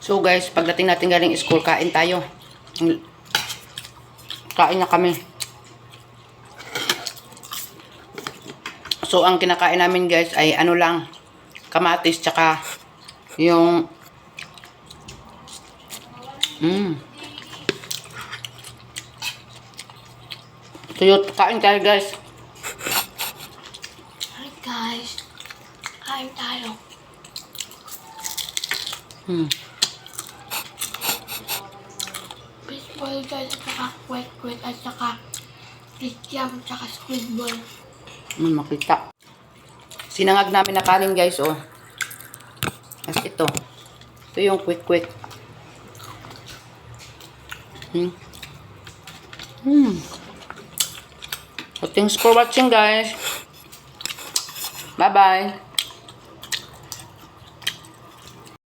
So guys, pagdating natin galing school, kain tayo. Kain na kami. So ang kinakain namin guys ay ano lang, kamatis tsaka yung tuyot. Kain tayo guys. Hi guys, kain tayo. Fishball guys, at saka kwek-kwek, at saka kikiam, at saka squid ball. Makita. Sinangag namin na kanin guys, oh. As ito. Ito yung quick. So, thanks for watching guys. Bye-bye.